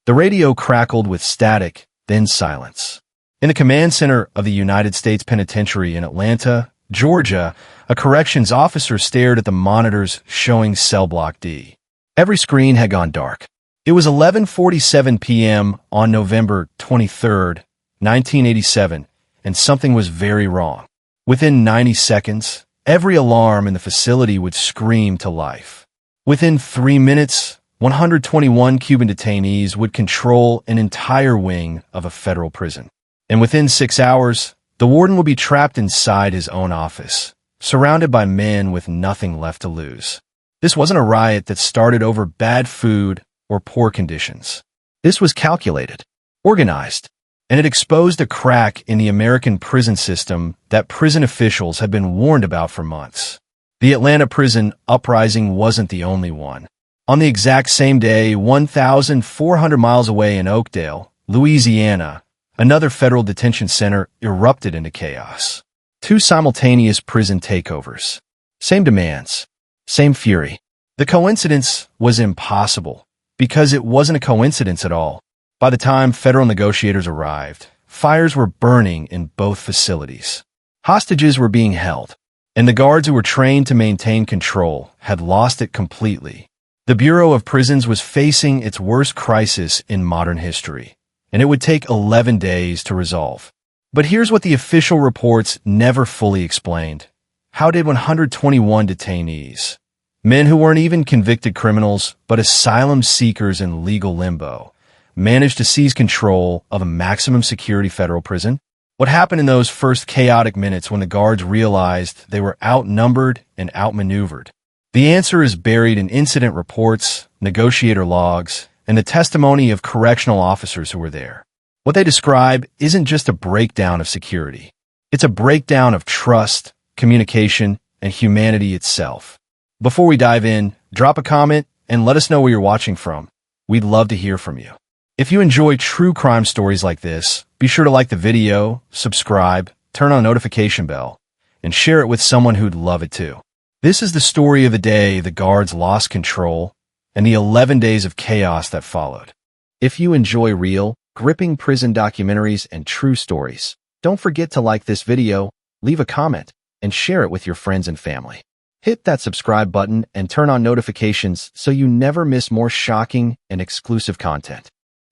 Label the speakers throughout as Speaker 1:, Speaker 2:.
Speaker 1: The radio crackled with static, then silence. In the command center of the United States Penitentiary in Atlanta, Georgia, a corrections officer stared at the monitors showing Cell Block D. Every screen had gone dark. It was 11:47 p.m. on November 23, 1987, and something was very wrong. Within 90 seconds, every alarm in the facility would scream to life. Within 3 minutes, 121 Cuban detainees would control an entire wing of a federal prison. And within 6 hours, the warden would be trapped inside his own office, surrounded by men with nothing left to lose. This wasn't a riot that started over bad food or poor conditions. This was calculated, organized, and it exposed a crack in the American prison system that prison officials had been warned about for months. The Atlanta prison uprising wasn't the only one. On the exact same day, 1,400 miles away in Oakdale, Louisiana, another federal detention center erupted into chaos. 2 simultaneous prison takeovers. Same demands, same fury. The coincidence was impossible, because it wasn't a coincidence at all. By the time federal negotiators arrived, fires were burning in both facilities. Hostages were being held, and the guards who were trained to maintain control had lost it completely. The Bureau of Prisons was facing its worst crisis in modern history, and it would take 11 days to resolve. But here's what the official reports never fully explained. How did 121 detainees, men who weren't even convicted criminals but asylum seekers in legal limbo, manage to seize control of a maximum security federal prison? What happened in those first chaotic minutes when the guards realized they were outnumbered and outmaneuvered? The answer is buried in incident reports, negotiator logs, and the testimony of correctional officers who were there. What they describe isn't just a breakdown of security. It's a breakdown of trust, communication, and humanity itself. Before we dive in, drop a comment and let us know where you're watching from. We'd love to hear from you. If you enjoy true crime stories like this, be sure to like the video, subscribe, turn on the notification bell, and share it with someone who'd love it too. This is the story of the day the guards lost control and the 11 days of chaos that followed. If you enjoy real, gripping prison documentaries and true stories, don't forget to like this video, leave a comment, and share it with your friends and family. Hit that subscribe button and turn on notifications so you never miss more shocking and exclusive content.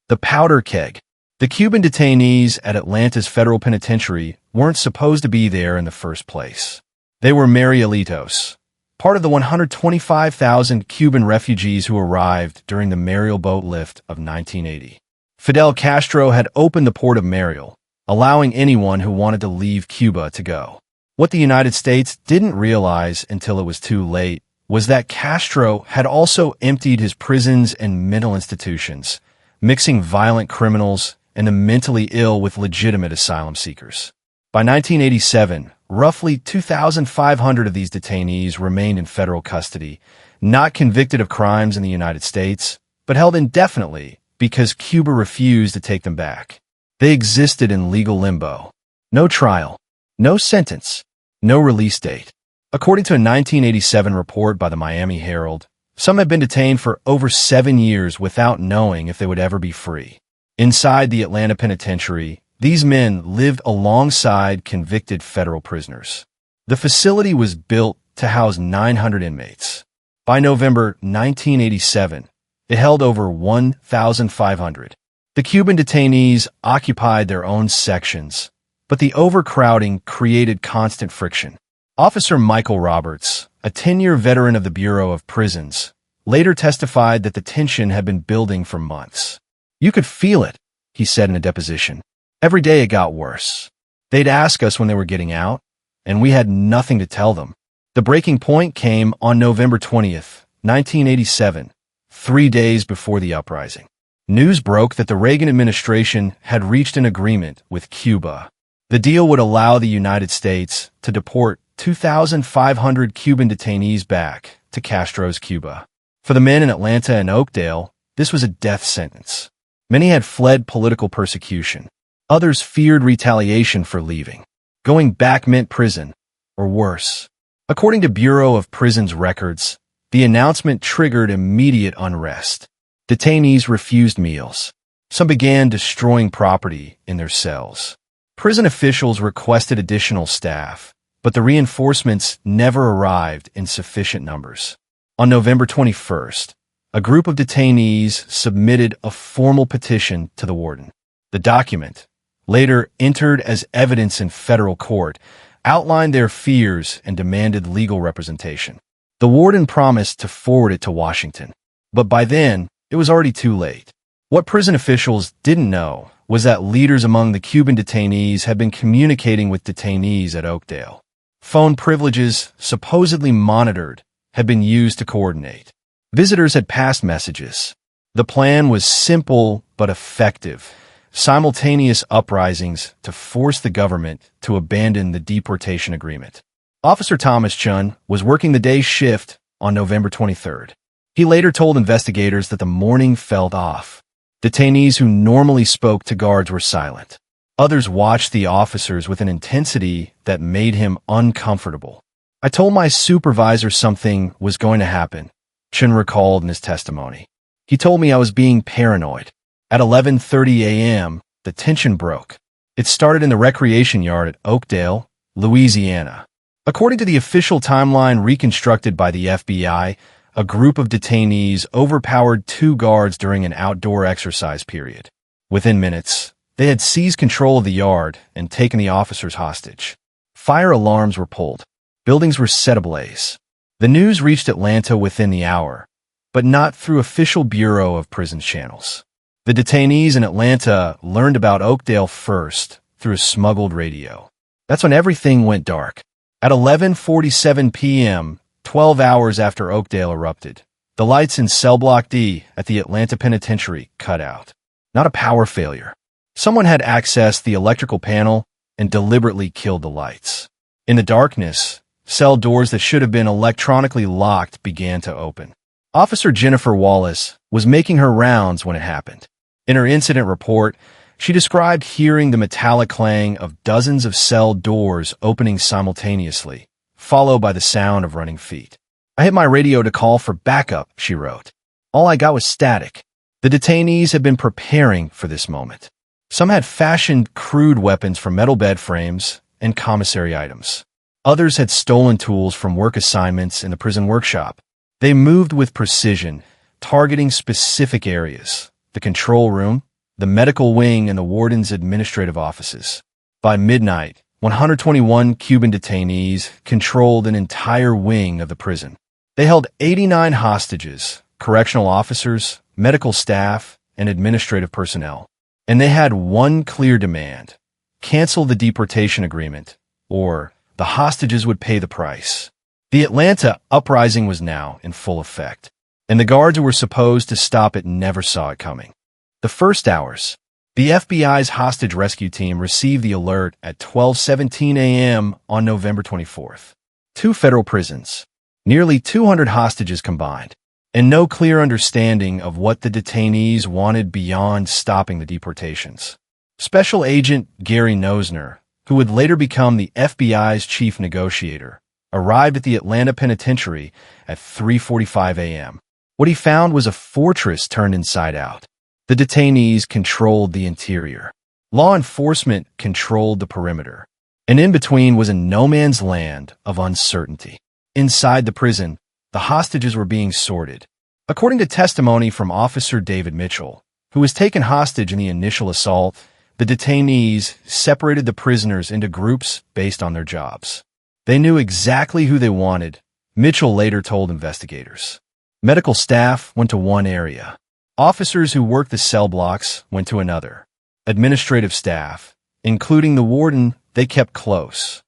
Speaker 1: The powder keg. The Cuban detainees at Atlanta's federal penitentiary weren't supposed to be there in the first place. They were Marielitos, part of the 125,000 Cuban refugees who arrived during the Mariel boat lift of 1980. Fidel Castro had opened the port of Mariel, allowing anyone who wanted to leave Cuba to go. What the United States didn't realize until it was too late was that Castro had also emptied his prisons and mental institutions, mixing violent criminals and the mentally ill with legitimate asylum seekers. By 1987, roughly 2,500 of these detainees remained in federal custody, not convicted of crimes in the United States, but held indefinitely because Cuba refused to take them back. They existed in legal limbo. No trial, no sentence, no release date. According to a 1987 report by the Miami Herald, some had been detained for over 7 years without knowing if they would ever be free. Inside the Atlanta penitentiary, these men lived alongside convicted federal prisoners. The facility was built to house 900 inmates. By November 1987, it held over 1,500. The Cuban detainees occupied their own sections, but the overcrowding created constant friction. Officer Michael Roberts, a 10-year veteran of the Bureau of Prisons, later testified that the tension had been building for months. "You could feel it," he said in a deposition. "Every day it got worse. They'd ask us when they were getting out, and we had nothing to tell them." The breaking point came on November 20th, 1987, 3 days before the uprising. News broke that the Reagan administration had reached an agreement with Cuba. The deal would allow the United States to deport 2,500 Cuban detainees back to Castro's Cuba. For the men in Atlanta and Oakdale, this was a death sentence. Many had fled political persecution. Others feared retaliation for leaving. Going back meant prison, or worse. According to Bureau of Prisons records, the announcement triggered immediate unrest. Detainees refused meals. Some began destroying property in their cells. Prison officials requested additional staff, but the reinforcements never arrived in sufficient numbers. On November 21st, a group of detainees submitted a formal petition to the warden. The document, later entered as evidence in federal court, outlined their fears and demanded legal representation. The warden promised to forward it to Washington, but by then, it was already too late. What prison officials didn't know was that leaders among the Cuban detainees had been communicating with detainees at Oakdale. Phone privileges, supposedly monitored, had been used to coordinate. Visitors had passed messages. The plan was simple but effective: simultaneous uprisings to force the government to abandon the deportation agreement. Officer Thomas Chun was working the day shift on November 23rd. He later told investigators that the morning felt off. Detainees who normally spoke to guards were silent. Others watched the officers with an intensity that made him uncomfortable. "I told my supervisor something was going to happen," Chun recalled in his testimony. "He told me I was being paranoid." At 11:30 a.m., the tension broke. It started in the recreation yard at Oakdale, Louisiana. According to the official timeline reconstructed by the FBI, a group of detainees overpowered 2 guards during an outdoor exercise period. Within minutes, they had seized control of the yard and taken the officers hostage. Fire alarms were pulled. Buildings were set ablaze. The news reached Atlanta within the hour, but not through official Bureau of Prisons channels. The detainees in Atlanta learned about Oakdale first through a smuggled radio. That's when everything went dark. At 11:47 p.m., 12 hours after Oakdale erupted, the lights in Cell Block D at the Atlanta Penitentiary cut out. Not a power failure. Someone had accessed the electrical panel and deliberately killed the lights. In the darkness, cell doors that should have been electronically locked began to open. Officer Jennifer Wallace was making her rounds when it happened. In her incident report, she described hearing the metallic clang of dozens of cell doors opening simultaneously, followed by the sound of running feet. "I hit my radio to call for backup," she wrote. "All I got was static." The detainees had been preparing for this moment. Some had fashioned crude weapons from metal bed frames and commissary items. Others had stolen tools from work assignments in the prison workshop. They moved with precision, targeting specific areas: the control room, the medical wing, and the warden's administrative offices. By midnight, 121 Cuban detainees controlled an entire wing of the prison. They held 89 hostages, correctional officers, medical staff, and administrative personnel. And they had one clear demand: cancel the deportation agreement, or the hostages would pay the price. The Atlanta uprising was now in full effect, and the guards who were supposed to stop it never saw it coming. The first hours, the FBI's hostage rescue team received the alert at 12:17 a.m. on November 24th. 2 federal prisons, nearly 200 hostages combined, and no clear understanding of what the detainees wanted beyond stopping the deportations. Special Agent Gary Nosner, who would later become the FBI's chief negotiator, arrived at the Atlanta Penitentiary at 3:45 a.m. What he found was a fortress turned inside out. The detainees controlled the interior. Law enforcement controlled the perimeter. And in between was a no-man's land of uncertainty. Inside the prison, the hostages were being sorted. According to testimony from Officer David Mitchell, who was taken hostage in the initial assault, the detainees separated the prisoners into groups based on their jobs. They knew exactly who they wanted, Mitchell later told investigators. Medical staff went to one area. Officers who worked the cell blocks went to another. Administrative staff, including the warden, they kept close.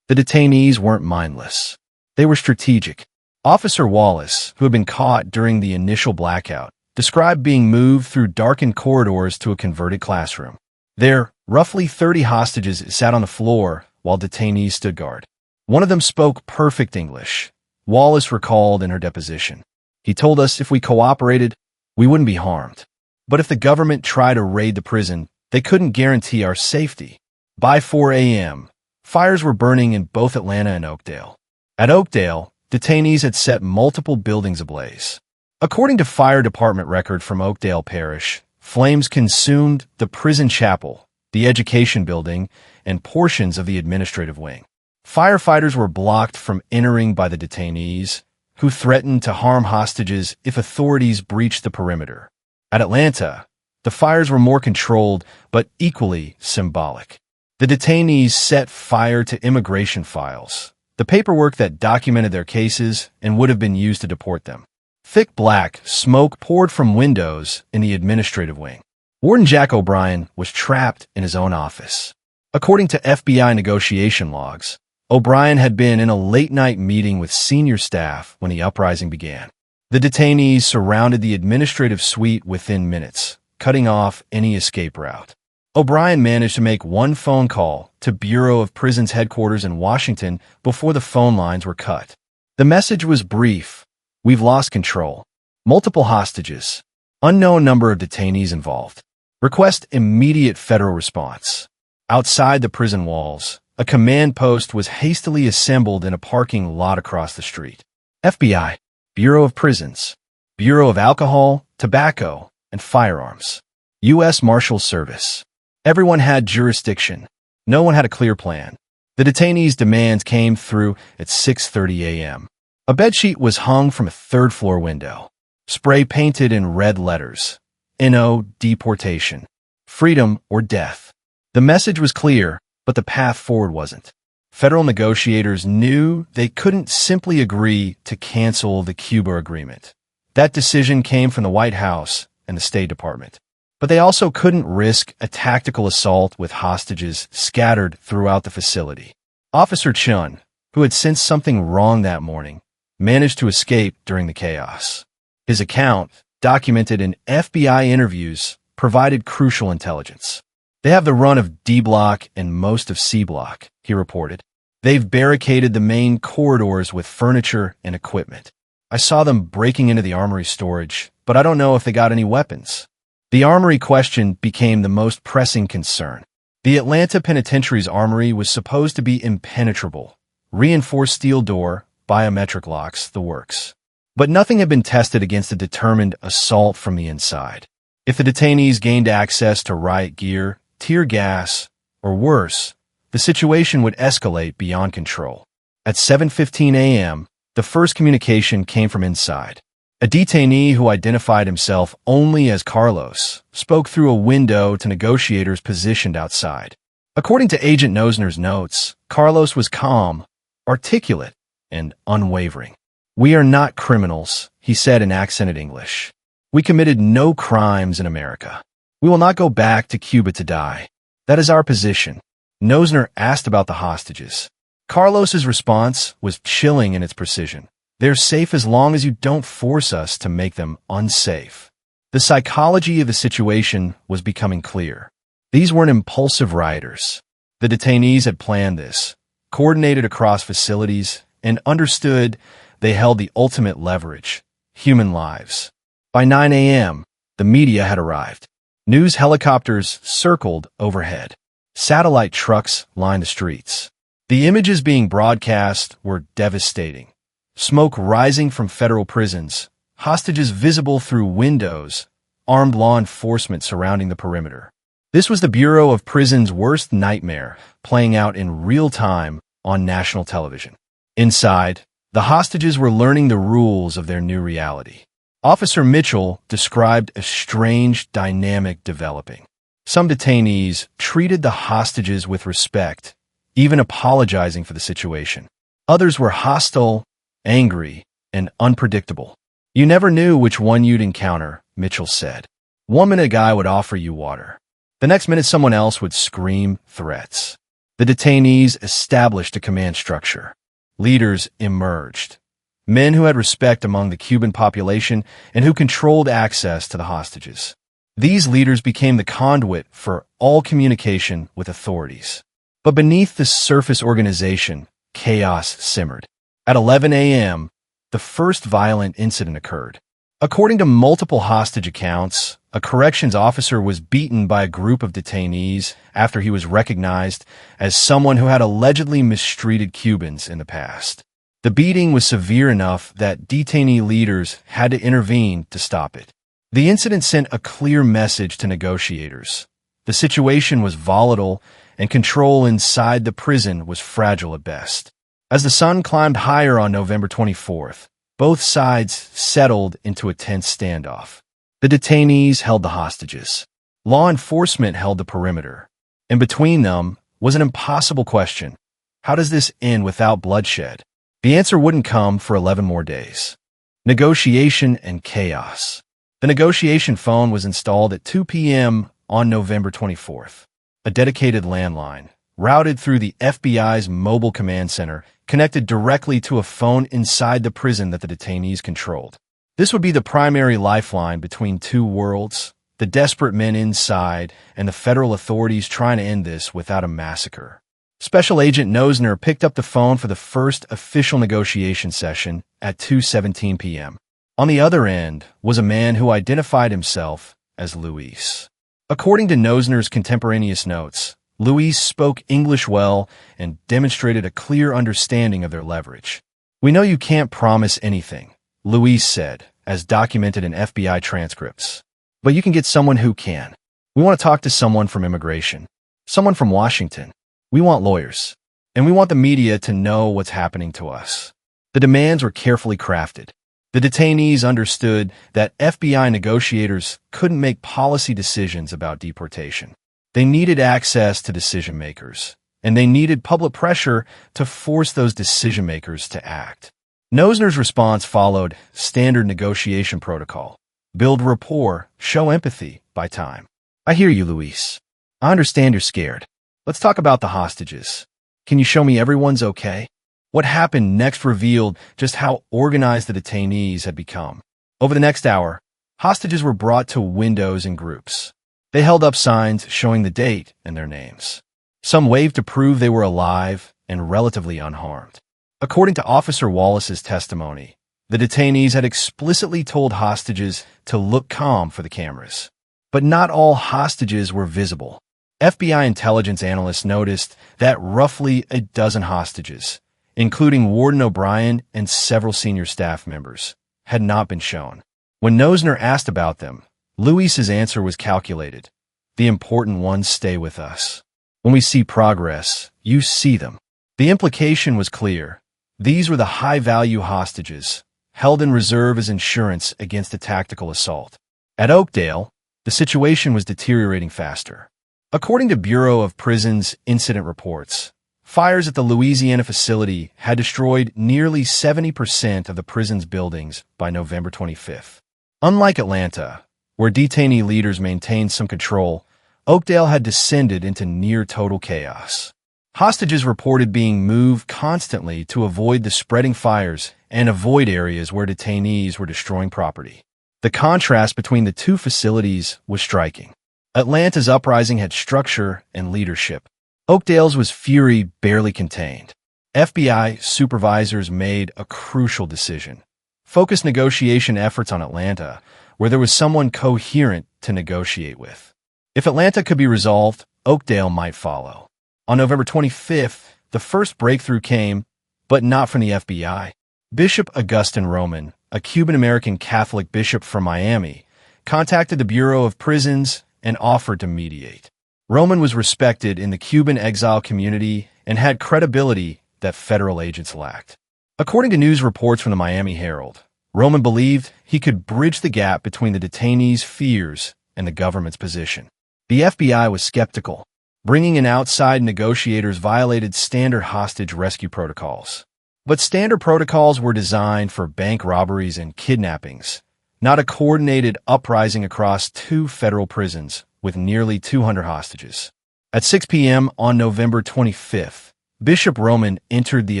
Speaker 1: The detainees weren't mindless. They were strategic. Officer Wallace, who had been caught during the initial blackout, described being moved through darkened corridors to a converted classroom. There, roughly 30 hostages sat on the floor while detainees stood guard. One of them spoke perfect English, Wallace recalled in her deposition. "He told us if we cooperated, we wouldn't be harmed. But if the government tried to raid the prison, they couldn't guarantee our safety." By 4 a.m., fires were burning in both Atlanta and Oakdale. At Oakdale, detainees had set multiple buildings ablaze. According to fire department record from Oakdale Parish, Flames consumed the prison chapel, the education building, and portions of the administrative wing. Firefighters were blocked from entering by the detainees, who threatened to harm hostages if authorities breached the perimeter. At Atlanta, the fires were more controlled but equally symbolic. The detainees set fire to immigration files, the paperwork that documented their cases and would have been used to deport them. Thick black smoke poured from windows in the administrative wing. Warden Jack O'Brien was trapped in his own office. According to FBI negotiation logs, O'Brien had been in a late-night meeting with senior staff when the uprising began. The detainees surrounded the administrative suite within minutes, cutting off any escape route. O'Brien managed to make one phone call to Bureau of Prisons headquarters in Washington before the phone lines were cut. The message was brief. We've lost control. Multiple hostages. Unknown number of detainees involved. Request immediate federal response. Outside the prison walls, a command post was hastily assembled in a parking lot across the street. FBI, Bureau of Prisons, Bureau of Alcohol, Tobacco, and Firearms, U.S. Marshals Service. Everyone had jurisdiction. No one had a clear plan. The detainees' demands came through at 6:30 a.m. A bedsheet was hung from a third-floor window. Spray painted in red letters. No deportation. Freedom or death. The message was clear, but the path forward wasn't. Federal negotiators knew they couldn't simply agree to cancel the Cuba agreement. That decision came from the White House and the State Department. But they also couldn't risk a tactical assault with hostages scattered throughout the facility. Officer Chun, who had sensed something wrong that morning, managed to escape during the chaos. His account, documented in FBI interviews, provided crucial intelligence. They have the run of D Block and most of C Block, he reported. They've barricaded the main corridors with furniture and equipment. I saw them breaking into the armory storage, but I don't know if they got any weapons. The armory question became the most pressing concern. The Atlanta Penitentiary's armory was supposed to be impenetrable. Reinforced steel door, biometric locks, the works. But nothing had been tested against a determined assault from the inside. If the detainees gained access to riot gear, tear gas, or worse, the situation would escalate beyond control. At 7:15 a.m., the first communication came from inside. A detainee who identified himself only as Carlos spoke through a window to negotiators positioned outside. According to Agent Nosner's notes, Carlos was calm, articulate, and unwavering. "We are not criminals," he said in accented English. "We committed no crimes in America. We will not go back to Cuba to die. That is our position." Nosner asked about the hostages. Carlos's response was chilling in its precision. "They're safe as long as you don't force us to make them unsafe." The psychology of the situation was becoming clear. These weren't impulsive rioters. The detainees had planned this, coordinated across facilities, and understood they held the ultimate leverage: human lives. By 9 a.m., the media had arrived. News helicopters circled overhead. Satellite trucks lined the streets. The images being broadcast were devastating. Smoke rising from federal prisons, hostages visible through windows, armed law enforcement surrounding the perimeter. This was the Bureau of Prisons' worst nightmare, playing out in real time on national television. Inside, the hostages were learning the rules of their new reality. Officer Mitchell described a strange dynamic developing. Some detainees treated the hostages with respect, even apologizing for the situation. Others were hostile, angry, and unpredictable. "You never knew which one you'd encounter," Mitchell said. One minute a guy would offer you water. The next minute someone else would scream threats. The detainees established a command structure. Leaders emerged. Men who had respect among the Cuban population and who controlled access to the hostages. These leaders became the conduit for all communication with authorities. But beneath the surface organization, chaos simmered. At 11 a.m., the first violent incident occurred. According to multiple hostage accounts, a corrections officer was beaten by a group of detainees after he was recognized as someone who had allegedly mistreated Cubans in the past. The beating was severe enough that detainee leaders had to intervene to stop it. The incident sent a clear message to negotiators. The situation was volatile, and control inside the prison was fragile at best. As the sun climbed higher on November 24th, both sides settled into a tense standoff. The detainees held the hostages. Law enforcement held the perimeter. And between them was an impossible question. How does this end without bloodshed? The answer wouldn't come for 11 more days. Negotiation and chaos. The negotiation phone was installed at 2 p.m. on November 24th. A dedicated landline, routed through the FBI's mobile command center, connected directly to a phone inside the prison that the detainees controlled. This would be the primary lifeline between two worlds, the desperate men inside and the federal authorities trying to end this without a massacre. Special Agent Nosner picked up the phone for the first official negotiation session at 2:17 p.m. On the other end was a man who identified himself as Luis. According to Nosner's contemporaneous notes, Luis spoke English well and demonstrated a clear understanding of their leverage. "We know you can't promise anything," Luis said, as documented in FBI transcripts. "But you can get someone who can. We want to talk to someone from immigration, someone from Washington. We want lawyers, and we want the media to know what's happening to us." The demands were carefully crafted. The detainees understood that FBI negotiators couldn't make policy decisions about deportation. They needed access to decision-makers, and they needed public pressure to force those decision-makers to act. Nosner's response followed standard negotiation protocol. Build rapport, show empathy, buy time. "I hear you, Luis. I understand you're scared. Let's talk about the hostages. Can you show me everyone's okay?" What happened next revealed just how organized the detainees had become. Over the next hour, hostages were brought to windows in groups. They held up signs showing the date and their names. Some waved to prove they were alive and relatively unharmed. According to Officer Wallace's testimony, the detainees had explicitly told hostages to look calm for the cameras. But not all hostages were visible. FBI intelligence analysts noticed that roughly a dozen hostages, including Warden O'Brien and several senior staff members, had not been shown. When Nosner asked about them, Luis's answer was calculated. "The important ones stay with us. When we see progress, you see them." The implication was clear. These were the high-value hostages, held in reserve as insurance against a tactical assault. At Oakdale, the situation was deteriorating faster. According to Bureau of Prisons incident reports, fires at the Louisiana facility had destroyed nearly 70% of the prison's buildings by November 25th. Unlike Atlanta, where detainee leaders maintained some control, Oakdale had descended into near-total chaos. Hostages reported being moved constantly to avoid the spreading fires and avoid areas where detainees were destroying property. The contrast between the two facilities was striking. Atlanta's uprising had structure and leadership. Oakdale's was fury barely contained. FBI supervisors made a crucial decision. Focus negotiation efforts on Atlanta, where there was someone coherent to negotiate with. If Atlanta could be resolved, Oakdale might follow. On November 25th, the first breakthrough came, but not from the FBI. Bishop Augustin Roman, a Cuban-American Catholic bishop from Miami, contacted the Bureau of Prisons and offered to mediate. Roman was respected in the Cuban exile community and had credibility that federal agents lacked. According to news reports from the Miami Herald, Roman believed he could bridge the gap between the detainees' fears and the government's position. The FBI was skeptical. Bringing in outside negotiators violated standard hostage rescue protocols. But standard protocols were designed for bank robberies and kidnappings, not a coordinated uprising across two federal prisons with nearly 200 hostages. At 6 p.m. on November 25th, Bishop Roman entered the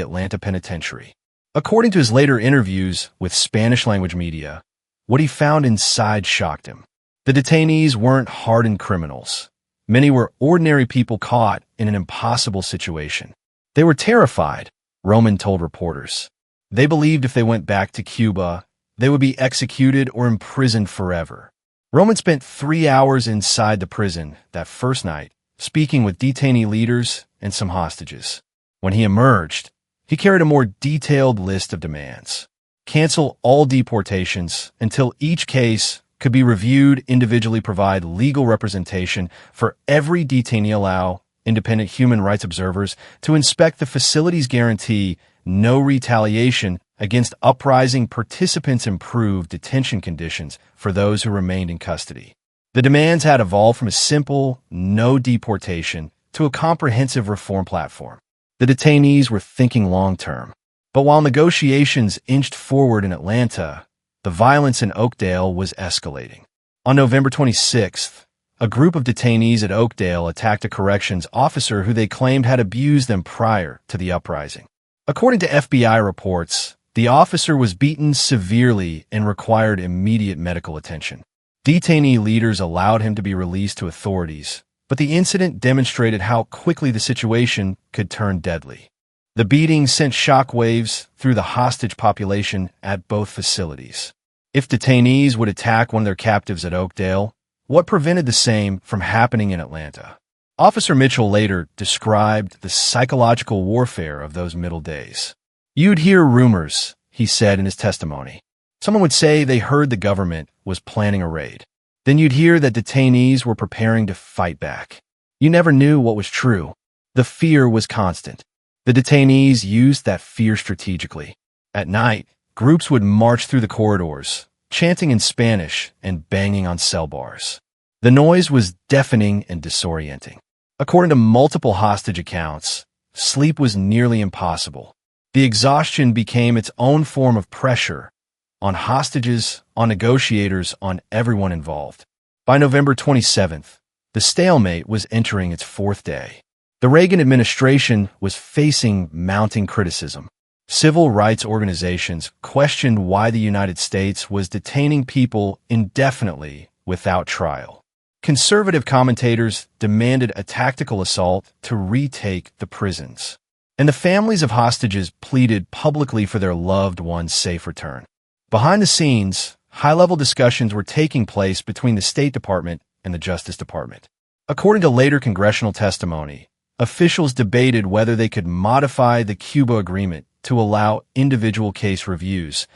Speaker 1: Atlanta penitentiary. According to his later interviews with Spanish-language media, what he found inside shocked him. The detainees weren't hardened criminals. Many were ordinary people caught in an impossible situation. They were terrified, Roman told reporters. They believed if they went back to Cuba, they would be executed or imprisoned forever. Roman spent 3 hours inside the prison that first night, speaking with detainee leaders and some hostages. When he emerged, he carried a more detailed list of demands. Cancel all deportations until each case could be reviewed, individually provide legal representation for every detainee, allow independent human rights observers to inspect the facilities, guarantee no retaliation against uprising participants, improve detention conditions for those who remained in custody. The demands had evolved from a simple no deportation to a comprehensive reform platform. The detainees were thinking long-term. But while negotiations inched forward in Atlanta, the violence in Oakdale was escalating. On November 26th, a group of detainees at Oakdale attacked a corrections officer who they claimed had abused them prior to the uprising. According to FBI reports, the officer was beaten severely and required immediate medical attention. Detainee leaders allowed him to be released to authorities, but the incident demonstrated how quickly the situation could turn deadly. The beating sent shockwaves through the hostage population at both facilities. If detainees would attack one of their captives at Oakdale, what prevented the same from happening in Atlanta? Officer Mitchell later described the psychological warfare of those middle days. "You'd hear rumors," he said in his testimony. Someone would say they heard the government was planning a raid. Then you'd hear that detainees were preparing to fight back. You never knew what was true. The fear was constant. The detainees used that fear strategically. At night, groups would march through the corridors, chanting in Spanish and banging on cell bars. The noise was deafening and disorienting. According to multiple hostage accounts, sleep was nearly impossible. The exhaustion became its own form of pressure on hostages, on negotiators, on everyone involved. By November 27th, the stalemate was entering its fourth day. The Reagan administration was facing mounting criticism. Civil rights organizations questioned why the United States was detaining people indefinitely without trial. Conservative commentators demanded a tactical assault to retake the prisons. And the families of hostages pleaded publicly for their loved ones' safe return. Behind the scenes, high-level discussions were taking place between the State Department and the Justice Department. According to later congressional testimony, officials debated whether they could modify the Cuba Agreement to allow individual case reviews,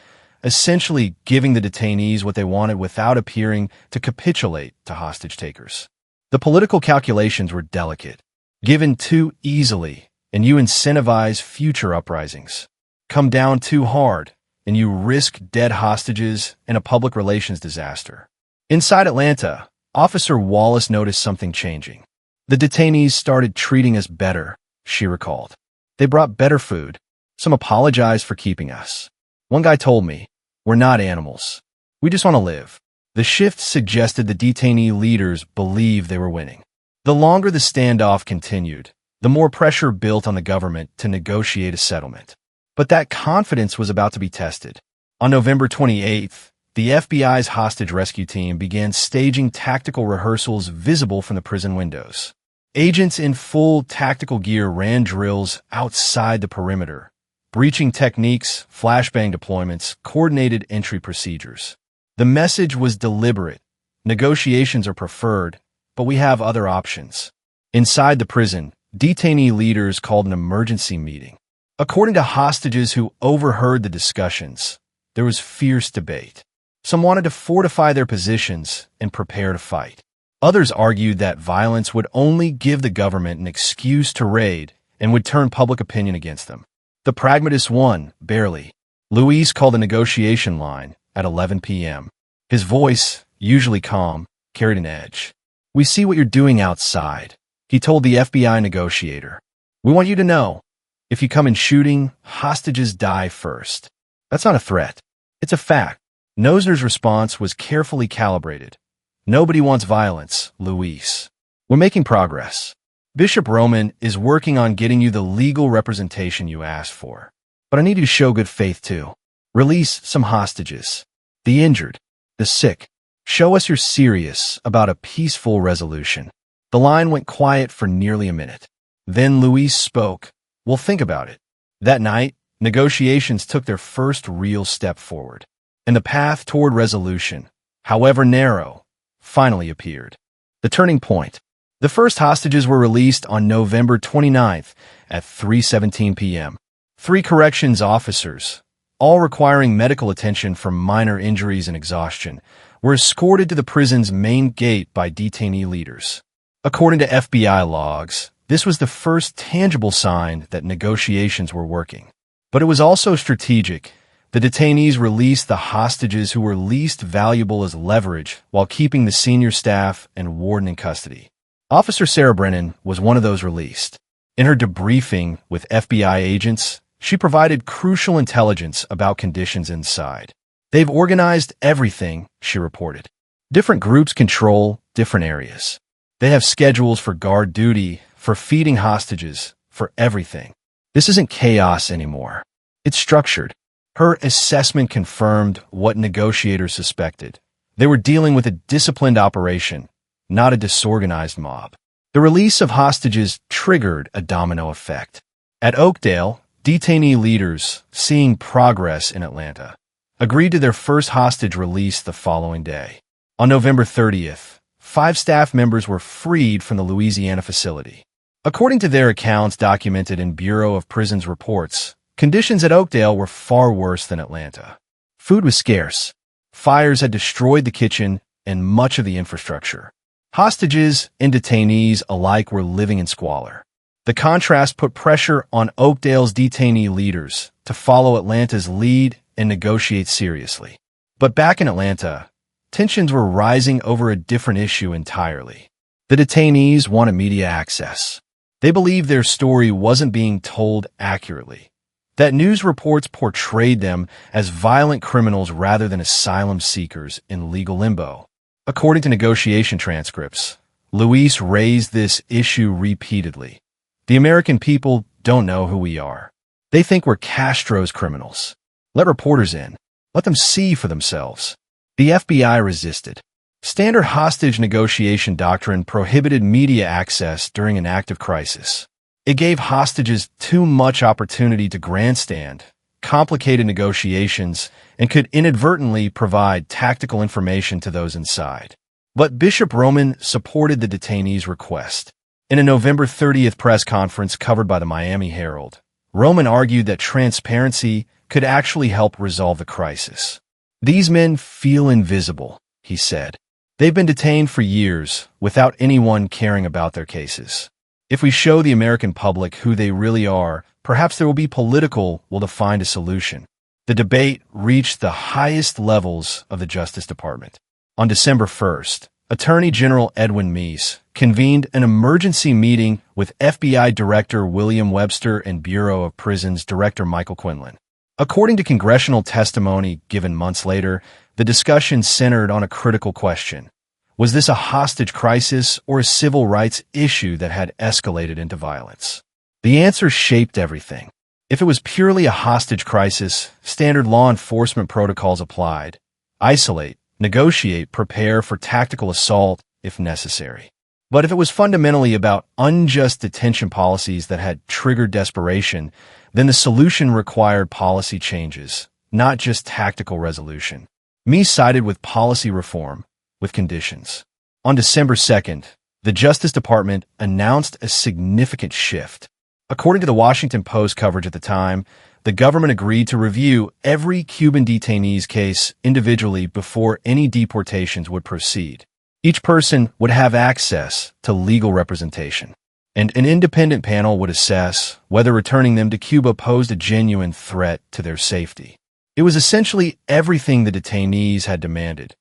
Speaker 1: essentially giving the detainees what they wanted without appearing to capitulate to hostage takers. The political calculations were delicate. Given too easily, and you incentivize future uprisings. Come down too hard, and you risk dead hostages and a public relations disaster. Inside Atlanta, Officer Wallace noticed something changing. The detainees started treating us better, she recalled. They brought better food. Some apologized for keeping us. One guy told me, "We're not animals. We just want to live." The shift suggested the detainee leaders believed they were winning. The longer the standoff continued, the more pressure built on the government to negotiate a settlement. But that confidence was about to be tested. On November 28th, the FBI's hostage rescue team began staging tactical rehearsals visible from the prison windows. Agents in full tactical gear ran drills outside the perimeter, breaching techniques, flashbang deployments, coordinated entry procedures. The message was deliberate. Negotiations are preferred, but we have other options. Inside the prison, detainee leaders called an emergency meeting. According to hostages who overheard the discussions, there was fierce debate. Some wanted to fortify their positions and prepare to fight. Others argued that violence would only give the government an excuse to raid and would turn public opinion against them. The pragmatists won, barely. Luis called the negotiation line at 11 p.m. His voice, usually calm, carried an edge. "We see what you're doing outside," he told the FBI negotiator. "We want you to know, if you come in shooting, hostages die first." That's not a threat. It's a fact. Nosner's response was carefully calibrated. "Nobody wants violence, Luis. We're making progress. Bishop Roman is working on getting you the legal representation you asked for. But I need you to show good faith, too. Release some hostages. The injured, the sick. Show us you're serious about a peaceful resolution." The line went quiet for nearly a minute. Then Luis spoke. "We'll think about it." That night, negotiations took their first real step forward. And the path toward resolution, however narrow, finally appeared. The turning point. The first hostages were released on November 29th at 3:17 p.m. 3 corrections officers, all requiring medical attention for minor injuries and exhaustion, were escorted to the prison's main gate by detainee leaders. According to FBI logs, this was the first tangible sign that negotiations were working. But it was also strategic. The detainees released the hostages who were least valuable as leverage while keeping the senior staff and warden in custody. Officer Sarah Brennan was one of those released. In her debriefing with FBI agents, she provided crucial intelligence about conditions inside. "They've organized everything," she reported. "Different groups control different areas. They have schedules for guard duty, for feeding hostages, for everything. This isn't chaos anymore. It's structured." Her assessment confirmed what negotiators suspected. They were dealing with a disciplined operation, not a disorganized mob. The release of hostages triggered a domino effect. At Oakdale, detainee leaders, seeing progress in Atlanta, agreed to their first hostage release the following day. On November 30th, 5 staff members were freed from the Louisiana facility. According to their accounts documented in Bureau of Prisons reports, conditions at Oakdale were far worse than Atlanta. Food was scarce. Fires had destroyed the kitchen and much of the infrastructure. Hostages and detainees alike were living in squalor. The contrast put pressure on Oakdale's detainee leaders to follow Atlanta's lead and negotiate seriously. But back in Atlanta, tensions were rising over a different issue entirely. The detainees wanted media access. They believed their story wasn't being told accurately, that news reports portrayed them as violent criminals rather than asylum seekers in legal limbo. According to negotiation transcripts, Luis raised this issue repeatedly. "The American people don't know who we are. They think we're Castro's criminals. Let reporters in. Let them see for themselves." The FBI resisted. Standard hostage negotiation doctrine prohibited media access during an active crisis. It gave hostages too much opportunity to grandstand, complicated negotiations, and could inadvertently provide tactical information to those inside. But Bishop Roman supported the detainees' request. In a November 30th press conference covered by the Miami Herald, Roman argued that transparency could actually help resolve the crisis. "These men feel invisible," he said. "They've been detained for years without anyone caring about their cases. If we show the American public who they really are, perhaps there will be political will to find a solution." The debate reached the highest levels of the Justice Department. On December 1st, Attorney General Edwin Meese convened an emergency meeting with FBI Director William Webster and Bureau of Prisons Director Michael Quinlan. According to congressional testimony given months later, the discussion centered on a critical question. Was this a hostage crisis or a civil rights issue that had escalated into violence? The answer shaped everything. If it was purely a hostage crisis, standard law enforcement protocols applied. Isolate, negotiate, prepare for tactical assault if necessary. But if it was fundamentally about unjust detention policies that had triggered desperation, then the solution required policy changes, not just tactical resolution. Meese sided with policy reform, with conditions. On December 2nd, the Justice Department announced a significant shift. According to the Washington Post coverage at the time, the government agreed to review every Cuban detainee's case individually before any deportations would proceed. Each person would have access to legal representation, and an independent panel would assess whether returning them to Cuba posed a genuine threat to their safety. It was essentially everything the detainees had demanded,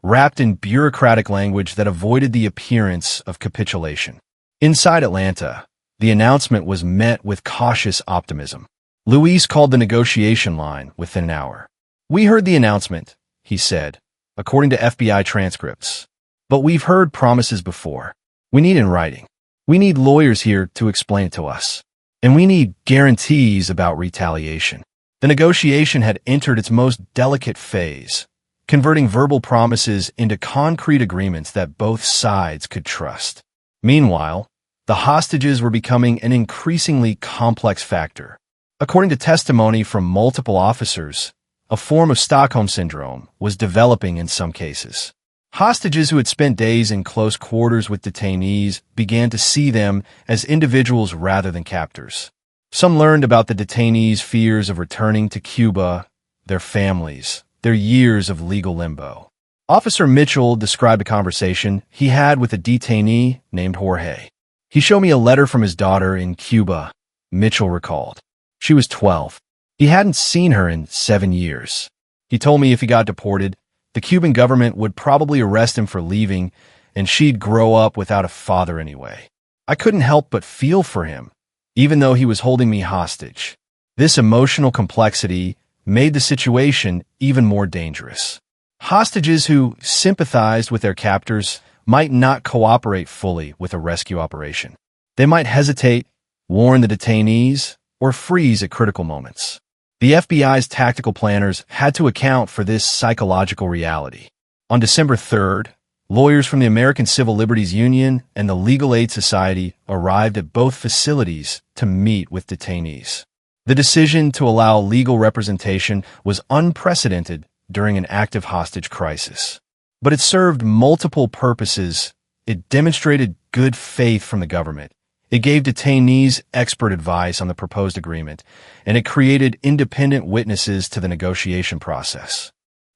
Speaker 1: wrapped in bureaucratic language that avoided the appearance of capitulation. Inside Atlanta, the announcement was met with cautious optimism. Luis called the negotiation line within an hour. "We heard the announcement," he said, according to FBI transcripts. "But we've heard promises before. We need in writing. We need lawyers here to explain it to us. And we need guarantees about retaliation." The negotiation had entered its most delicate phase, converting verbal promises into concrete agreements that both sides could trust. Meanwhile, the hostages were becoming an increasingly complex factor. According to testimony from multiple officers, a form of Stockholm Syndrome was developing in some cases. Hostages who had spent days in close quarters with detainees began to see them as individuals rather than captors. Some learned about the detainees' fears of returning to Cuba, their families, their years of legal limbo. Officer Mitchell described a conversation he had with a detainee named Jorge. He showed me a letter from his daughter in Cuba, Mitchell recalled. She was 12. He hadn't seen her in 7 years. He told me if he got deported, the Cuban government would probably arrest him for leaving, and she'd grow up without a father anyway. I couldn't help but feel for him, even though he was holding me hostage. This emotional complexity made the situation even more dangerous. Hostages who sympathized with their captors might not cooperate fully with a rescue operation. They might hesitate, warn the detainees, or freeze at critical moments. The FBI's tactical planners had to account for this psychological reality. On December 3rd, lawyers from the American Civil Liberties Union and the Legal Aid Society arrived at both facilities to meet with detainees. The decision to allow legal representation was unprecedented during an active hostage crisis. But it served multiple purposes. It demonstrated good faith from the government. It gave detainees expert advice on the proposed agreement, and it created independent witnesses to the negotiation process.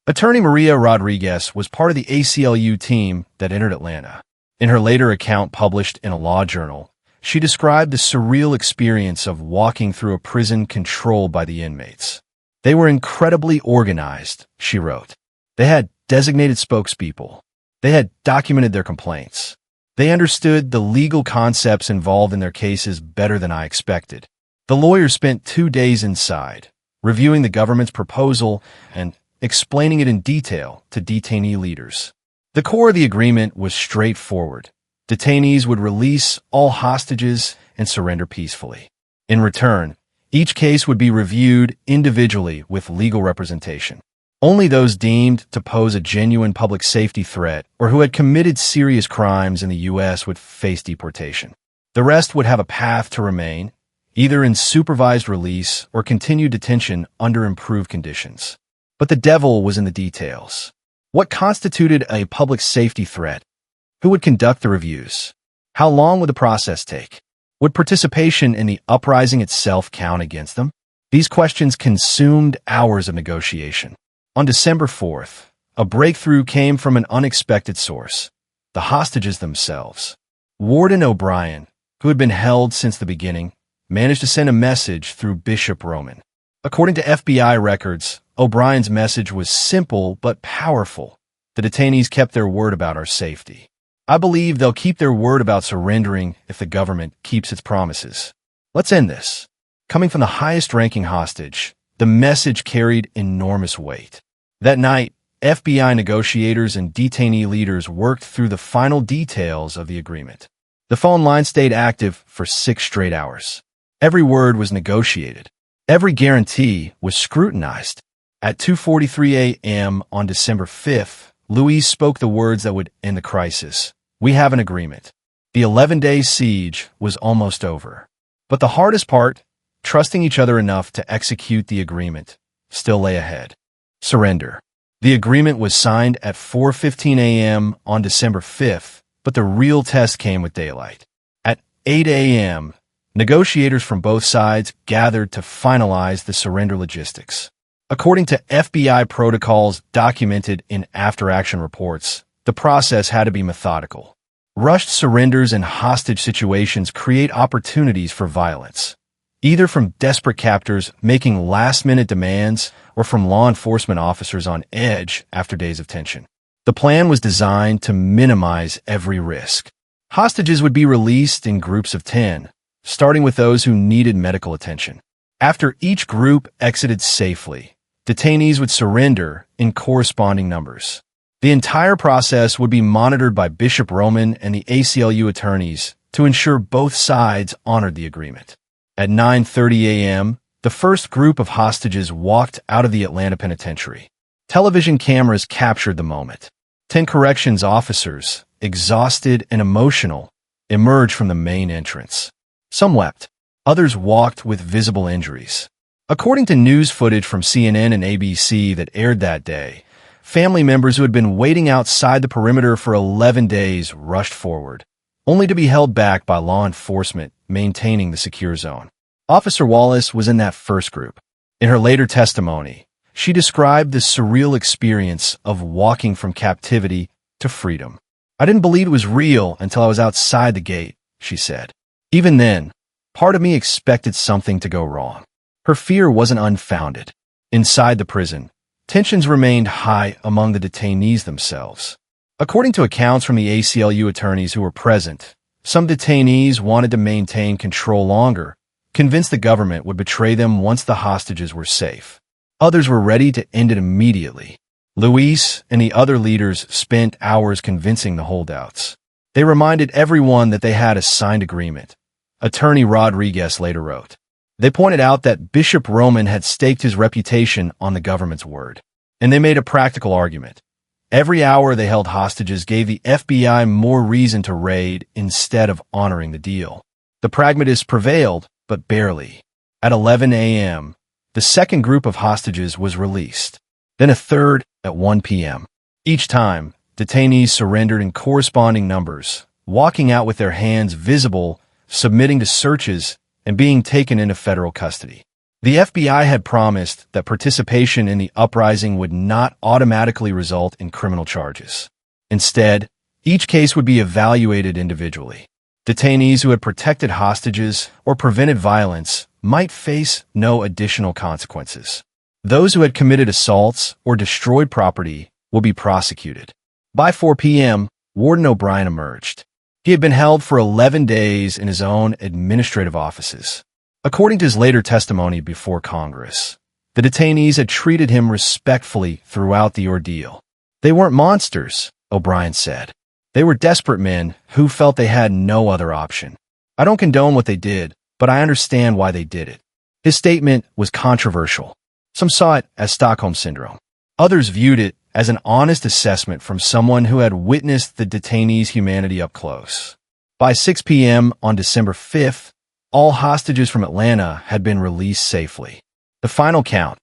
Speaker 1: Attorney Maria Rodriguez was part of the ACLU team that entered Atlanta. In her later account published in a law journal, she described the surreal experience of walking through a prison controlled by the inmates. They were incredibly organized, she wrote. They had designated spokespeople. They had documented their complaints. They understood the legal concepts involved in their cases better than I expected. The lawyers spent 2 days inside, reviewing the government's proposal and explaining it in detail to detainee leaders. The core of the agreement was straightforward. Detainees would release all hostages and surrender peacefully. In return, each case would be reviewed individually with legal representation. Only those deemed to pose a genuine public safety threat or who had committed serious crimes in the U.S. would face deportation. The rest would have a path to remain, either in supervised release or continued detention under improved conditions. But the devil was in the details. What constituted a public safety threat? Who would conduct the reviews? How long would the process take? Would participation in the uprising itself count against them? These questions consumed hours of negotiation. On December 4th, a breakthrough came from an unexpected source: the hostages themselves. Warden O'Brien, who had been held since the beginning, managed to send a message through Bishop Roman. According to FBI records, O'Brien's message was simple but powerful. The detainees kept their word about our safety. I believe they'll keep their word about surrendering if the government keeps its promises. Let's end this. Coming from the highest-ranking hostage, the message carried enormous weight. That night, FBI negotiators and detainee leaders worked through the final details of the agreement. The phone line stayed active for 6 straight hours. Every word was negotiated. Every guarantee was scrutinized. At 2:43 a.m. on December 5th, Louise spoke the words that would end the crisis. We have an agreement. The 11-day siege was almost over. But the hardest part, trusting each other enough to execute the agreement, still lay ahead. Surrender. The agreement was signed at 4:15 a.m. on December 5th, but the real test came with daylight. At 8 a.m., negotiators from both sides gathered to finalize the surrender logistics. According to FBI protocols documented in after-action reports, the process had to be methodical. Rushed surrenders in hostage situations create opportunities for violence, either from desperate captors making last-minute demands or from law enforcement officers on edge after days of tension. The plan was designed to minimize every risk. Hostages would be released in groups of 10, starting with those who needed medical attention. After each group exited safely, detainees would surrender in corresponding numbers. The entire process would be monitored by Bishop Roman and the ACLU attorneys to ensure both sides honored the agreement. At 9:30 a.m., the first group of hostages walked out of the Atlanta penitentiary. Television cameras captured the moment. 10 corrections officers, exhausted and emotional, emerged from the main entrance. Some wept. Others walked with visible injuries. According to news footage from CNN and ABC that aired that day, family members who had been waiting outside the perimeter for 11 days rushed forward, only to be held back by law enforcement maintaining the secure zone. Officer Wallace was in that first group. In her later testimony, She described the surreal experience of walking from captivity to freedom. "I didn't believe it was real until I was outside the gate," she said. "Even then, part of me expected something to go wrong." Her fear wasn't unfounded. Inside the prison, tensions remained high among the detainees themselves. According to accounts from the ACLU attorneys who were present, some detainees wanted to maintain control longer, convinced the government would betray them once the hostages were safe. Others were ready to end it immediately. Luis and the other leaders spent hours convincing the holdouts. They reminded everyone that they had a signed agreement. Attorney Rodriguez later wrote. They pointed out that Bishop Roman had staked his reputation on the government's word. And they made a practical argument. Every hour they held hostages gave the FBI more reason to raid instead of honoring the deal. The pragmatists prevailed, but barely. At 11 a.m., the second group of hostages was released. Then a third at 1 p.m. Each time, detainees surrendered in corresponding numbers, walking out with their hands visible, submitting to searches, and being taken into federal custody. The FBI had promised that participation in the uprising would not automatically result in criminal charges. Instead, each case would be evaluated individually. Detainees who had protected hostages or prevented violence might face no additional consequences. Those who had committed assaults or destroyed property will be prosecuted. By 4 p.m., Warden O'Brien emerged. He had been held for 11 days in his own administrative offices. According to his later testimony before Congress, the detainees had treated him respectfully throughout the ordeal. They weren't monsters, O'Brien said. They were desperate men who felt they had no other option. "I don't condone what they did, but I understand why they did it." His statement was controversial. Some saw it as Stockholm Syndrome. Others viewed it as an honest assessment from someone who had witnessed the detainees' humanity up close. By 6 p.m. on December 5th, all hostages from Atlanta had been released safely. The final count,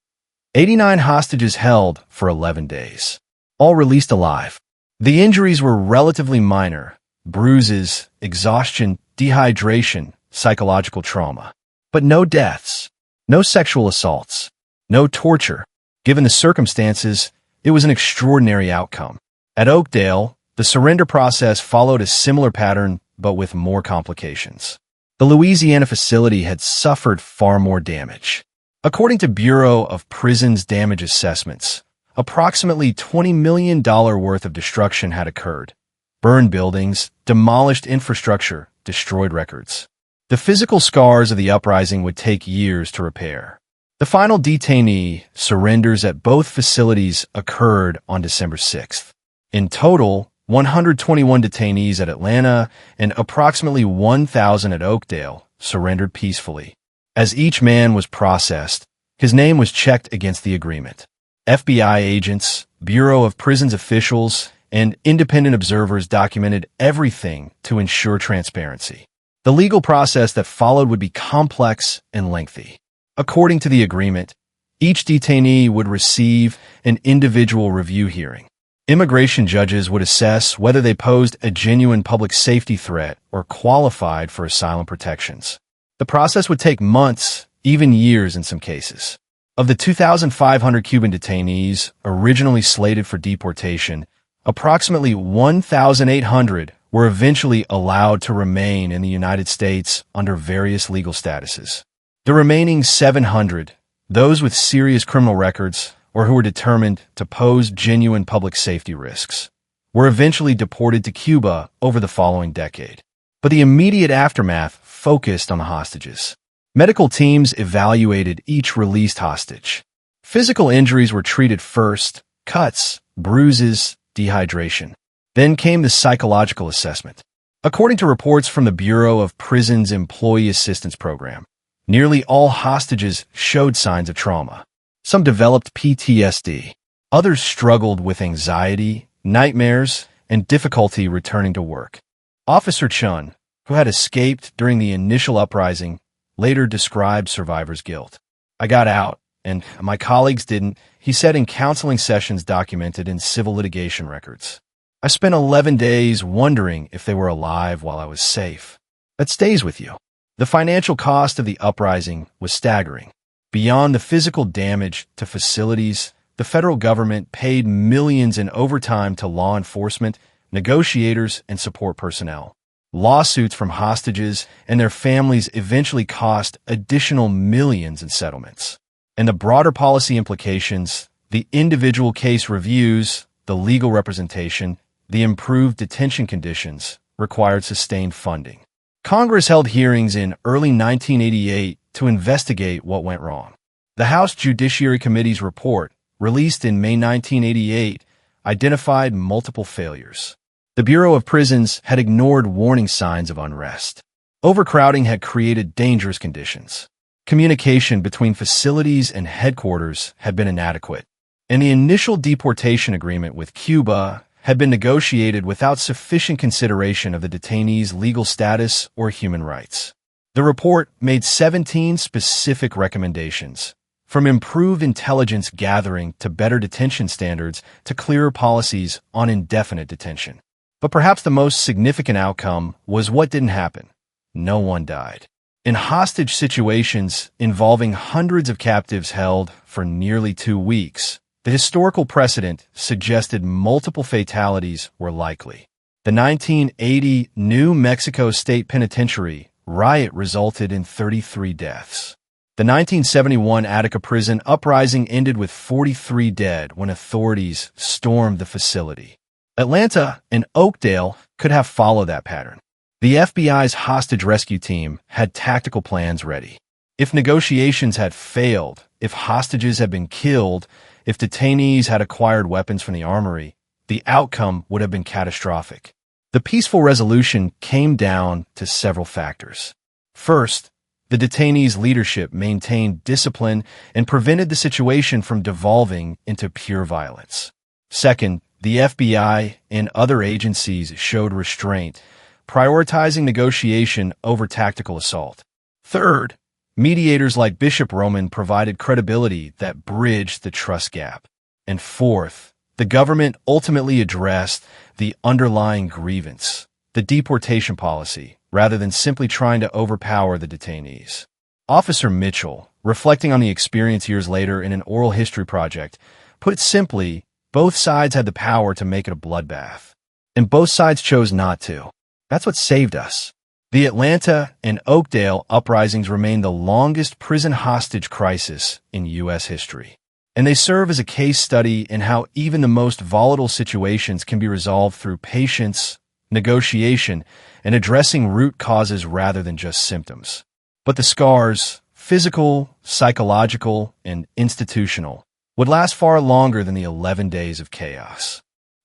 Speaker 1: 89 hostages held for 11 days, all released alive. The injuries were relatively minor: bruises, exhaustion, dehydration, psychological trauma. But no deaths, no sexual assaults, no torture. Given the circumstances, it was an extraordinary outcome. At Oakdale, the surrender process followed a similar pattern, but with more complications. The Louisiana facility had suffered far more damage. According to Bureau of Prisons damage assessments, approximately $20 million worth of destruction had occurred. Burned buildings, demolished infrastructure, destroyed records. The physical scars of the uprising would take years to repair. The final detainee surrenders at both facilities occurred on December 6th. In total, 121 detainees at Atlanta and approximately 1,000 at Oakdale surrendered peacefully. As each man was processed, his name was checked against the agreement. FBI agents, Bureau of Prisons officials, and independent observers documented everything to ensure transparency. The legal process that followed would be complex and lengthy. According to the agreement, each detainee would receive an individual review hearing. Immigration judges would assess whether they posed a genuine public safety threat or qualified for asylum protections. The process would take months, even years in some cases. Of the 2,500 Cuban detainees originally slated for deportation, approximately 1,800 were eventually allowed to remain in the United States under various legal statuses. The remaining 700, those with serious criminal records or who were determined to pose genuine public safety risks, were eventually deported to Cuba over the following decade. But the immediate aftermath focused on the hostages. Medical teams evaluated each released hostage. Physical injuries were treated first: cuts, bruises, dehydration. Then came the psychological assessment. According to reports from the Bureau of Prisons Employee Assistance Program, nearly all hostages showed signs of trauma. Some developed PTSD. Others struggled with anxiety, nightmares, and difficulty returning to work. Officer Chun, who had escaped during the initial uprising, later described survivors' guilt. "I got out, and my colleagues didn't," he said in counseling sessions documented in civil litigation records. "I spent 11 days wondering if they were alive while I was safe." That stays with you. The financial cost of the uprising was staggering. Beyond the physical damage to facilities, the federal government paid millions in overtime to law enforcement, negotiators, and support personnel. Lawsuits from hostages and their families eventually cost additional millions in settlements. And the broader policy implications, the individual case reviews, the legal representation, the improved detention conditions, required sustained funding. Congress held hearings in early 1988 to investigate what went wrong. The House Judiciary Committee's report, released in May 1988, identified multiple failures. The Bureau of Prisons had ignored warning signs of unrest. Overcrowding had created dangerous conditions. Communication between facilities and headquarters had been inadequate. And the initial deportation agreement with Cuba had been negotiated without sufficient consideration of the detainees' legal status or human rights. The report made 17 specific recommendations, from improved intelligence gathering to better detention standards to clearer policies on indefinite detention. But perhaps the most significant outcome was what didn't happen. No one died. In hostage situations involving hundreds of captives held for nearly 2 weeks, the historical precedent suggested multiple fatalities were likely. The 1980 New Mexico State Penitentiary riot resulted in 33 deaths. The 1971 Attica prison uprising ended with 43 dead when authorities stormed the facility. Atlanta and Oakdale could have followed that pattern. The FBI's hostage rescue team had tactical plans ready. If negotiations had failed, if hostages had been killed, if detainees had acquired weapons from the armory, the outcome would have been catastrophic. The peaceful resolution came down to several factors. First, the detainees' leadership maintained discipline and prevented the situation from devolving into pure violence. Second, the FBI and other agencies showed restraint, prioritizing negotiation over tactical assault. Third, mediators like Bishop Roman provided credibility that bridged the trust gap. And fourth, the government ultimately addressed the underlying grievance, the deportation policy, rather than simply trying to overpower the detainees. Officer Mitchell, reflecting on the experience years later in an oral history project, put it simply, both sides had the power to make it a bloodbath, and both sides chose not to. That's what saved us. The Atlanta and Oakdale uprisings remain the longest prison hostage crisis in U.S. history, and they serve as a case study in how even the most volatile situations can be resolved through patience, negotiation, and addressing root causes rather than just symptoms. But the scars, physical, psychological, and institutional, would last far longer than the 11 days of chaos.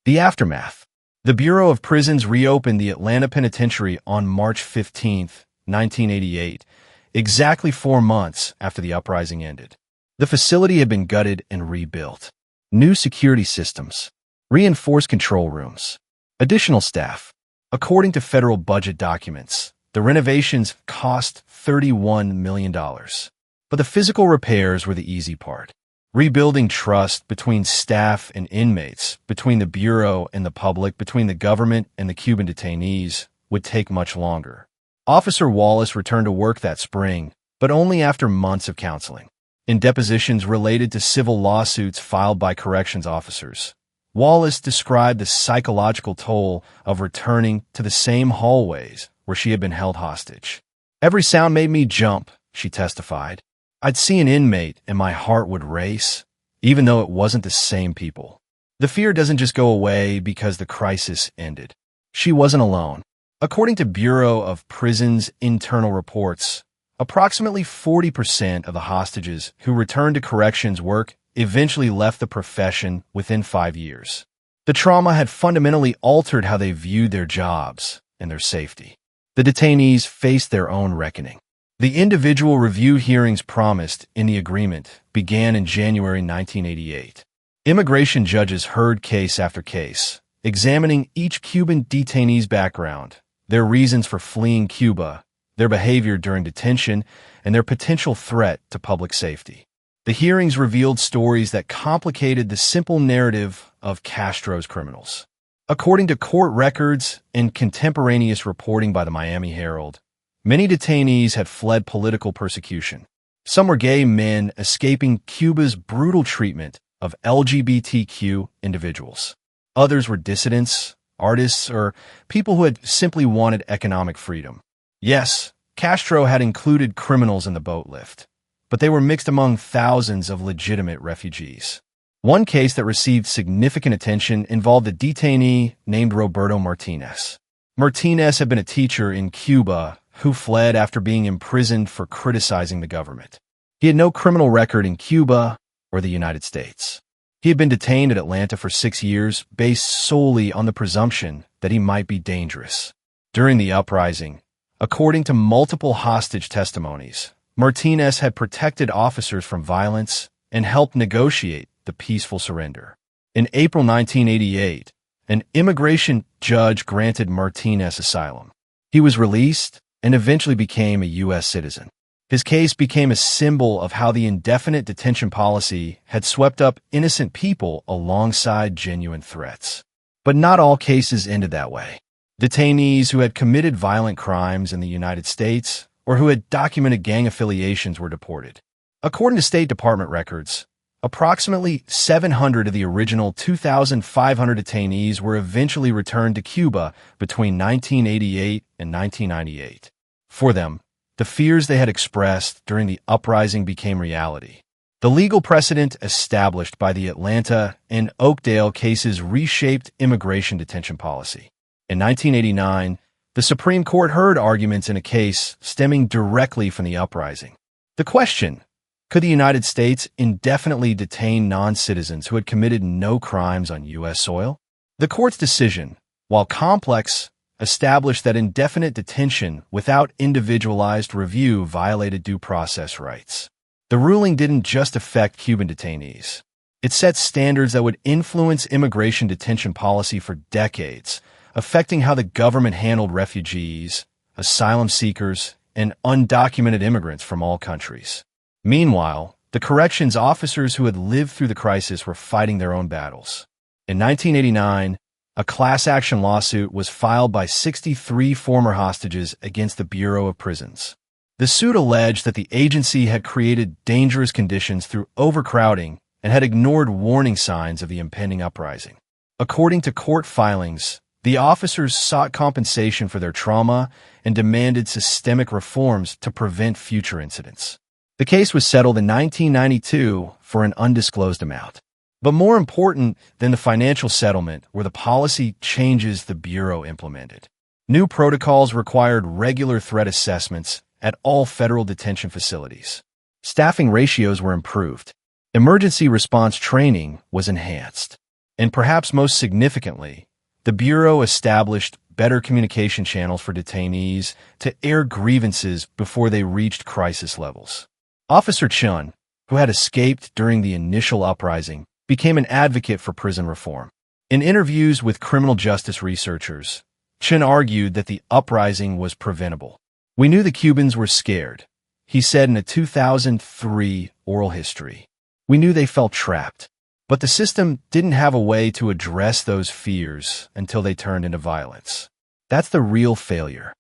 Speaker 1: The aftermath. The Bureau of Prisons reopened the Atlanta Penitentiary on March 15, 1988, exactly 4 months after the uprising ended. The facility had been gutted and rebuilt. New security systems, reinforced control rooms, additional staff. According to federal budget documents, the renovations cost $31 million. But the physical repairs were the easy part. Rebuilding trust between staff and inmates, between the Bureau and the public, between the government and the Cuban detainees, would take much longer. Officer Wallace returned to work that spring, but only after months of counseling. In depositions related to civil lawsuits filed by corrections officers, Wallace described the psychological toll of returning to the same hallways where she had been held hostage. "Every sound made me jump," she testified. "I'd see an inmate and my heart would race, even though it wasn't the same people." The fear doesn't just go away because the crisis ended. She wasn't alone. According to Bureau of Prisons internal reports, approximately 40% of the hostages who returned to corrections work eventually left the profession within 5 years. The trauma had fundamentally altered how they viewed their jobs and their safety. The detainees faced their own reckoning. The individual review hearings promised in the agreement began in January 1988. Immigration judges heard case after case, examining each Cuban detainee's background, their reasons for fleeing Cuba, their behavior during detention, and their potential threat to public safety. The hearings revealed stories that complicated the simple narrative of Castro's criminals. According to court records and contemporaneous reporting by the Miami Herald, many detainees had fled political persecution. Some were gay men escaping Cuba's brutal treatment of LGBTQ individuals. Others were dissidents, artists, or people who had simply wanted economic freedom. Yes, Castro had included criminals in the boat lift, but they were mixed among thousands of legitimate refugees. One case that received significant attention involved a detainee named Roberto Martinez. Martinez had been a teacher in Cuba who fled after being imprisoned for criticizing the government. He had no criminal record in Cuba or the United States. He had been detained at Atlanta for 6 years based solely on the presumption that he might be dangerous. During the uprising, according to multiple hostage testimonies, Martinez had protected officers from violence and helped negotiate the peaceful surrender. In April 1988, an immigration judge granted Martinez asylum. He was released and eventually became a U.S. citizen. His case became a symbol of how the indefinite detention policy had swept up innocent people alongside genuine threats. But not all cases ended that way. Detainees who had committed violent crimes in the United States or who had documented gang affiliations were deported. According to State Department records, approximately 700 of the original 2,500 detainees were eventually returned to Cuba between 1988 and 1998. For them, the fears they had expressed during the uprising became reality. The legal precedent established by the Atlanta and Oakdale cases reshaped immigration detention policy. In 1989, the Supreme Court heard arguments in a case stemming directly from the uprising. The question: could the United States indefinitely detain non-citizens who had committed no crimes on U.S. soil? The court's decision, while complex, established that indefinite detention without individualized review violated due process rights. The ruling didn't just affect Cuban detainees. It set standards that would influence immigration detention policy for decades, affecting how the government handled refugees, asylum seekers, and undocumented immigrants from all countries. Meanwhile, the corrections officers who had lived through the crisis were fighting their own battles. In 1989, a class action lawsuit was filed by 63 former hostages against the Bureau of Prisons. The suit alleged that the agency had created dangerous conditions through overcrowding and had ignored warning signs of the impending uprising. According to court filings, the officers sought compensation for their trauma and demanded systemic reforms to prevent future incidents. The case was settled in 1992 for an undisclosed amount. But more important than the financial settlement were the policy changes the Bureau implemented. New protocols required regular threat assessments at all federal detention facilities. Staffing ratios were improved. Emergency response training was enhanced. And perhaps most significantly, the Bureau established better communication channels for detainees to air grievances before they reached crisis levels. Officer Chun, who had escaped during the initial uprising, became an advocate for prison reform. In interviews with criminal justice researchers, Chun argued that the uprising was preventable. "We knew the Cubans were scared," he said in a 2003 oral history. "We knew they felt trapped. But the system didn't have a way to address those fears until they turned into violence. That's the real failure."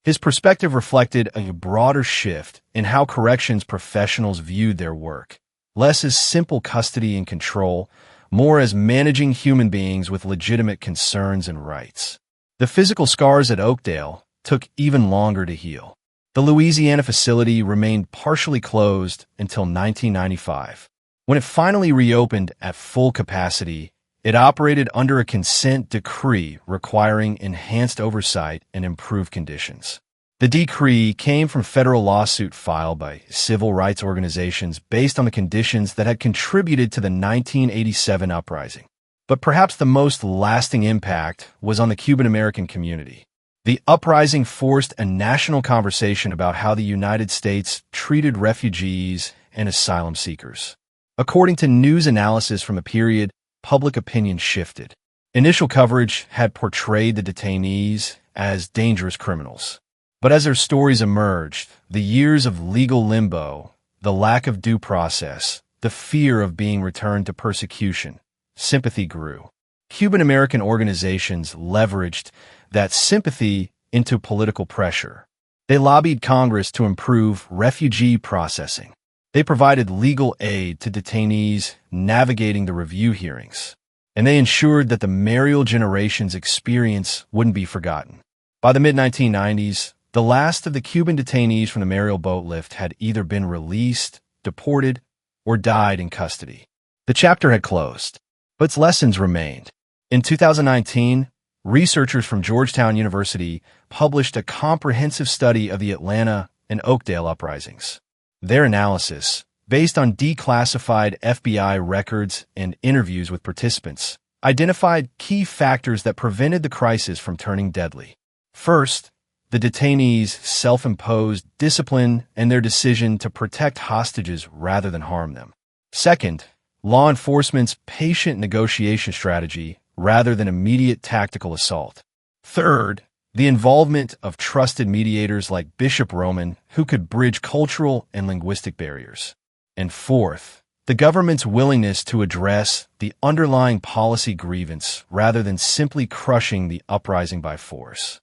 Speaker 1: His perspective reflected a broader shift in how corrections professionals viewed their work. Less as simple custody and control, more as managing human beings with legitimate concerns and rights. The physical scars at Oakdale took even longer to heal. The Louisiana facility remained partially closed until 1995. When it finally reopened at full capacity, it operated under a consent decree requiring enhanced oversight and improved conditions. The decree came from a federal lawsuit filed by civil rights organizations based on the conditions that had contributed to the 1987 uprising. But perhaps the most lasting impact was on the Cuban-American community. The uprising forced a national conversation about how the United States treated refugees and asylum seekers. According to news analysis from the period, public opinion shifted. Initial coverage had portrayed the detainees as dangerous criminals. But as their stories emerged, the years of legal limbo, the lack of due process, the fear of being returned to persecution, sympathy grew. Cuban-American organizations leveraged that sympathy into political pressure. They lobbied Congress to improve refugee processing, They provided legal aid to detainees navigating the review hearings, and they ensured that the Mariel generation's experience wouldn't be forgotten. By the mid-1990s, the last of the Cuban detainees from the Mariel boat lift had either been released, deported, or died in custody. The chapter had closed, but its lessons remained. In 2019, researchers from Georgetown University published a comprehensive study of the Atlanta and Oakdale uprisings. Their analysis, based on declassified FBI records and interviews with participants, identified key factors that prevented the crisis from turning deadly. First, the detainees' self-imposed discipline and their decision to protect hostages rather than harm them. Second, law enforcement's patient negotiation strategy rather than immediate tactical assault. Third, the involvement of trusted mediators like Bishop Roman who could bridge cultural and linguistic barriers. And fourth, the government's willingness to address the underlying policy grievance rather than simply crushing the uprising by force.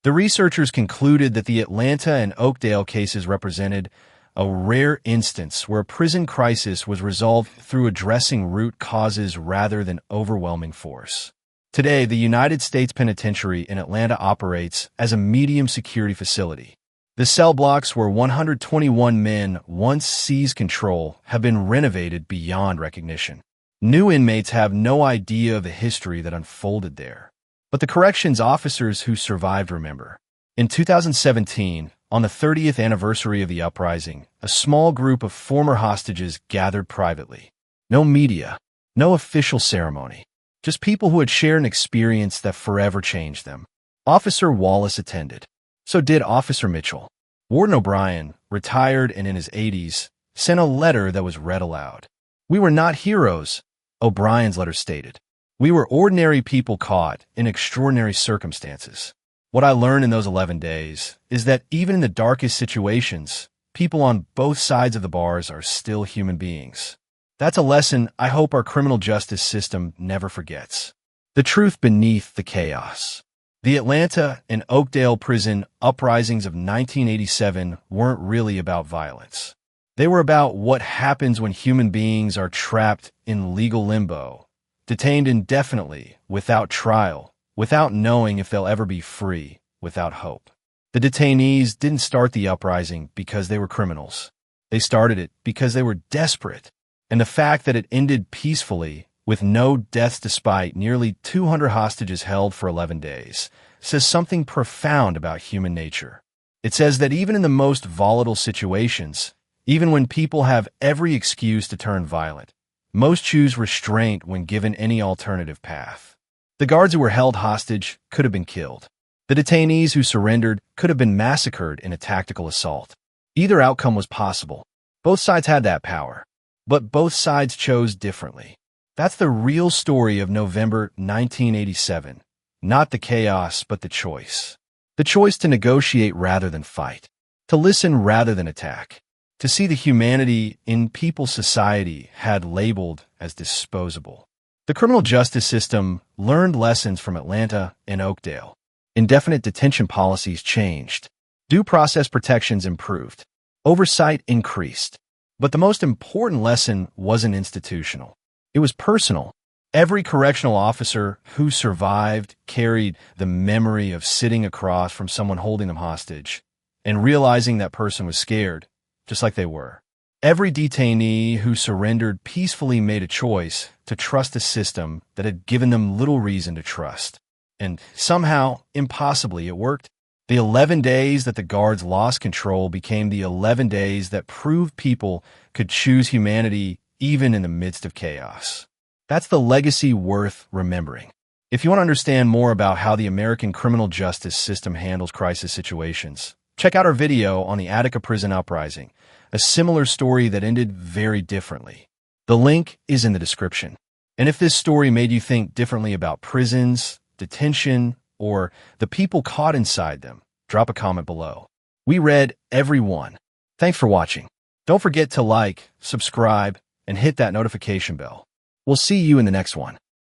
Speaker 1: The researchers concluded that the Atlanta and Oakdale cases represented a rare instance where a prison crisis was resolved through addressing root causes rather than overwhelming force. Today, the United States Penitentiary in Atlanta operates as a medium security facility. The cell blocks where 121 men once seized control have been renovated beyond recognition. New inmates have no idea of the history that unfolded there. But the corrections officers who survived remember. In 2017, on the 30th anniversary of the uprising, a small group of former hostages gathered privately. No media, no official ceremony, just people who had shared an experience that forever changed them. Officer Wallace attended. So did Officer Mitchell. Warden O'Brien, retired and in his 80s, sent a letter that was read aloud. "We were not heroes," O'Brien's letter stated. "We were ordinary people caught in extraordinary circumstances. What I learned in those 11 days is that even in the darkest situations, people on both sides of the bars are still human beings. That's a lesson I hope our criminal justice system never forgets. The truth beneath the chaos." The Atlanta and Oakdale prison uprisings of 1987 weren't really about violence. They were about what happens when human beings are trapped in legal limbo, detained indefinitely, without trial, without knowing if they'll ever be free, without hope. The detainees didn't start the uprising because they were criminals. They started it because they were desperate. And the fact that it ended peacefully, with no deaths despite nearly 200 hostages held for 11 days, says something profound about human nature. It says that even in the most volatile situations, even when people have every excuse to turn violent, most choose restraint when given any alternative path. The guards who were held hostage could have been killed. The detainees who surrendered could have been massacred in a tactical assault. Either outcome was possible. Both sides had that power. But both sides chose differently. That's the real story of November 1987. Not the chaos, but the choice. The choice to negotiate rather than fight. To listen rather than attack. To see the humanity in people's society had labeled as disposable. The criminal justice system learned lessons from Atlanta and Oakdale. Indefinite detention policies changed. Due process protections improved. Oversight increased. But the most important lesson wasn't institutional. It was personal. Every correctional officer who survived carried the memory of sitting across from someone holding them hostage and realizing that person was scared, just like they were. Every detainee who surrendered peacefully made a choice to trust a system that had given them little reason to trust. And somehow, impossibly, it worked. The 11 days that the guards lost control became the 11 days that proved people could choose humanity even in the midst of chaos. That's the legacy worth remembering. If you want to understand more about how the American criminal justice system handles crisis situations, check out our video on the Attica prison uprising, a similar story that ended very differently. The link is in the description. And if this story made you think differently about prisons, detention, or the people caught inside them, drop a comment below. We read every one. Thanks for watching. Don't forget to like, subscribe, and hit that notification bell. We'll see you in the next one.